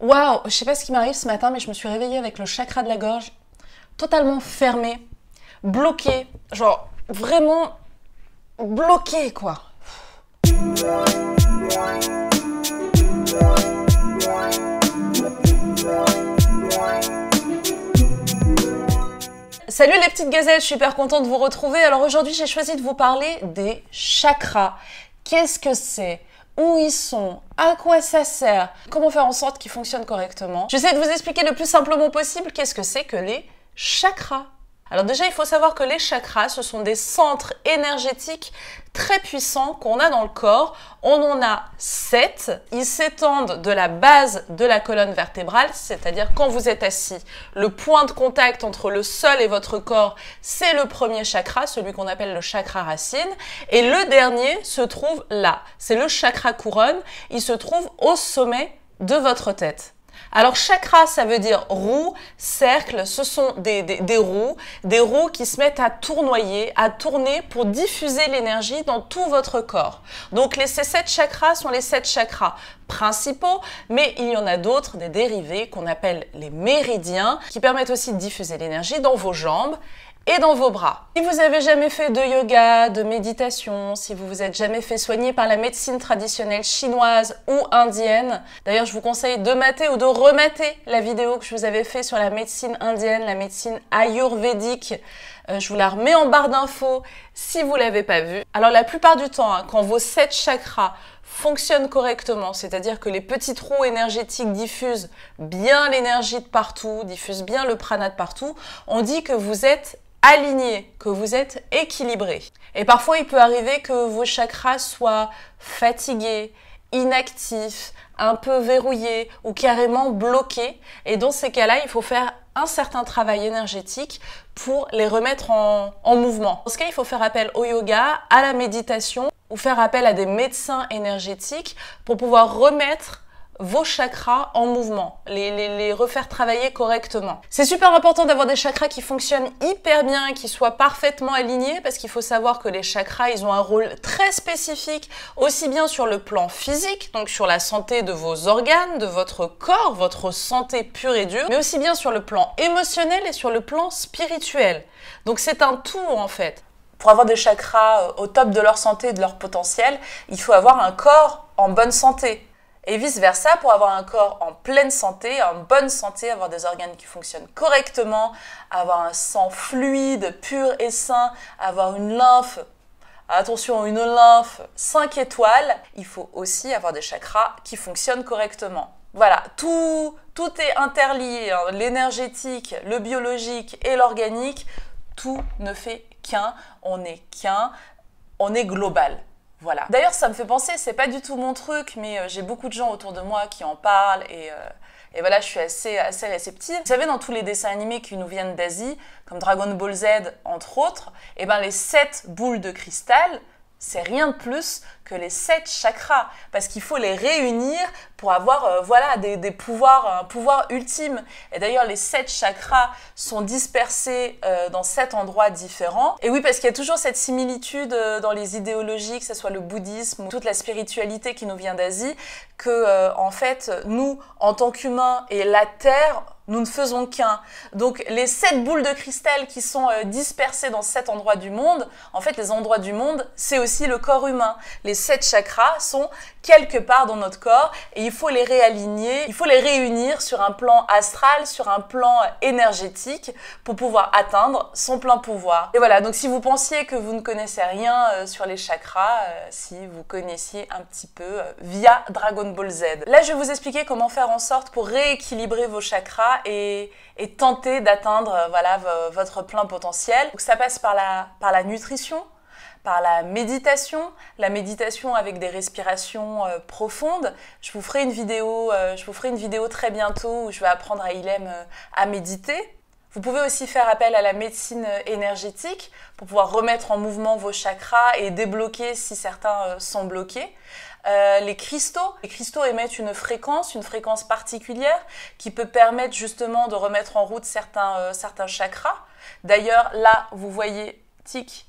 Waouh, je sais pas ce qui m'arrive ce matin, mais je me suis réveillée avec le chakra de la gorge totalement fermé, bloqué, genre vraiment bloqué quoi. Salut les petites gazelles, je suis hyper contente de vous retrouver. Alors aujourd'hui, j'ai choisi de vous parler des chakras. Qu'est-ce que c'est ? Où ils sont, à quoi ça sert, comment faire en sorte qu'ils fonctionnent correctement. J'essaie de vous expliquer le plus simplement possible qu'est-ce que c'est que les chakras. Alors déjà, il faut savoir que les chakras, ce sont des centres énergétiques très puissants qu'on a dans le corps. On en a 7. Ils s'étendent de la base de la colonne vertébrale, c'est-à-dire quand vous êtes assis, le point de contact entre le sol et votre corps, c'est le premier chakra, celui qu'on appelle le chakra racine. Et le dernier se trouve là, c'est le chakra couronne. Il se trouve au sommet de votre tête. Alors chakra, ça veut dire roue, cercle, ce sont des roues qui se mettent à tournoyer, à tourner pour diffuser l'énergie dans tout votre corps. Donc ces 7 chakras sont les 7 chakras principaux, mais il y en a d'autres, des dérivés qu'on appelle les méridiens, qui permettent aussi de diffuser l'énergie dans vos jambes et dans vos bras. Si vous avez jamais fait de yoga, de méditation, si vous vous êtes jamais fait soigner par la médecine traditionnelle chinoise ou indienne, d'ailleurs je vous conseille de mater ou de remater la vidéo que je vous avais fait sur la médecine indienne, la médecine ayurvédique. Je vous la remets en barre d'infos si vous l'avez pas vue. Alors la plupart du temps, quand vos 7 chakras fonctionnent correctement, c'est-à-dire que les petits trous énergétiques diffusent bien l'énergie de partout, diffusent bien le prana de partout, on dit que vous êtes aligné, que vous êtes équilibré. Et parfois, il peut arriver que vos chakras soient fatigués, inactifs, un peu verrouillés ou carrément bloqués. Et dans ces cas-là, il faut faire un certain travail énergétique pour les remettre en mouvement. Dans ce cas, il faut faire appel au yoga, à la méditation ou faire appel à des médecins énergétiques pour pouvoir remettre vos chakras en mouvement, les refaire travailler correctement. C'est super important d'avoir des chakras qui fonctionnent hyper bien, qui soient parfaitement alignés, parce qu'il faut savoir que les chakras, ils ont un rôle très spécifique, aussi bien sur le plan physique, donc sur la santé de vos organes, de votre corps, votre santé pure et dure, mais aussi bien sur le plan émotionnel et sur le plan spirituel. Donc c'est un tout en fait. Pour avoir des chakras au top de leur santé et de leur potentiel, il faut avoir un corps en bonne santé. Et vice-versa, pour avoir un corps en pleine santé, en bonne santé, avoir des organes qui fonctionnent correctement, avoir un sang fluide, pur et sain, avoir une lymphe, attention, une lymphe 5 étoiles, il faut aussi avoir des chakras qui fonctionnent correctement. Voilà, tout est interlié, hein, l'énergétique, le biologique et l'organique, tout ne fait qu'un, on est global. Voilà. D'ailleurs, ça me fait penser, c'est pas du tout mon truc, mais j'ai beaucoup de gens autour de moi qui en parlent et voilà, je suis assez réceptive. Vous savez, dans tous les dessins animés qui nous viennent d'Asie, comme Dragon Ball Z, entre autres, et ben les 7 boules de cristal, c'est rien de plus que les 7 chakras, parce qu'il faut les réunir pour avoir voilà, des pouvoirs, un pouvoir ultime. Et d'ailleurs, les 7 chakras sont dispersés dans 7 endroits différents. Et oui, parce qu'il y a toujours cette similitude dans les idéologies, que ce soit le bouddhisme ou toute la spiritualité qui nous vient d'Asie, que en fait, nous, en tant qu'humains et la Terre, nous ne faisons qu'un. Donc les 7 boules de cristal qui sont dispersées dans 7 endroits du monde, en fait les endroits du monde, c'est aussi le corps humain. Les 7 chakras sont quelque part dans notre corps et il faut les réaligner, il faut les réunir sur un plan astral, sur un plan énergétique pour pouvoir atteindre son plein pouvoir. Et voilà, donc si vous pensiez que vous ne connaissez rien sur les chakras, si vous connaissiez un petit peu via Dragon Ball Z. Là, je vais vous expliquer comment faire en sorte pour rééquilibrer vos chakras et tenter d'atteindre voilà, votre plein potentiel. Donc ça passe par la nutrition, par la méditation avec des respirations profondes. Je vous ferai une vidéo très bientôt où je vais apprendre à Ilem à méditer. Vous pouvez aussi faire appel à la médecine énergétique pour pouvoir remettre en mouvement vos chakras et débloquer si certains sont bloqués. Les cristaux émettent une fréquence particulière qui peut permettre justement de remettre en route certains chakras. D'ailleurs, là, vous voyez, tic,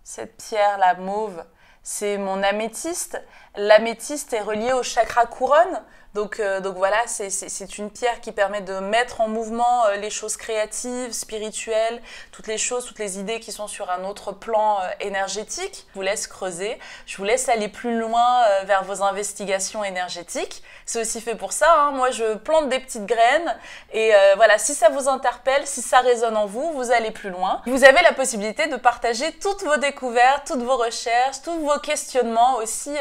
cette pierre, la mauve, c'est mon améthyste. L'améthyste est reliée au chakra couronne. Donc voilà, c'est une pierre qui permet de mettre en mouvement les choses créatives, spirituelles, toutes les idées qui sont sur un autre plan énergétique. Je vous laisse creuser, je vous laisse aller plus loin vers vos investigations énergétiques. C'est aussi fait pour ça, hein. Moi je plante des petites graines et voilà, si ça vous interpelle, si ça résonne en vous, vous allez plus loin. Vous avez la possibilité de partager toutes vos découvertes, toutes vos recherches, tous vos questionnements aussi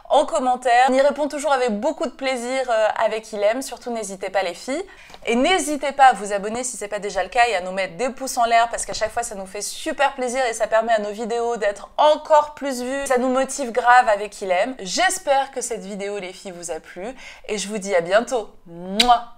en commentaire. On y répond toujours avec beaucoup de plaisir avec Ilem, surtout n'hésitez pas les filles. Et n'hésitez pas à vous abonner si ce n'est pas déjà le cas et à nous mettre des pouces en l'air parce qu'à chaque fois ça nous fait super plaisir et ça permet à nos vidéos d'être encore plus vues. Ça nous motive grave avec Ilem. J'espère que cette vidéo les filles vous a plu et je vous dis à bientôt. Mouah.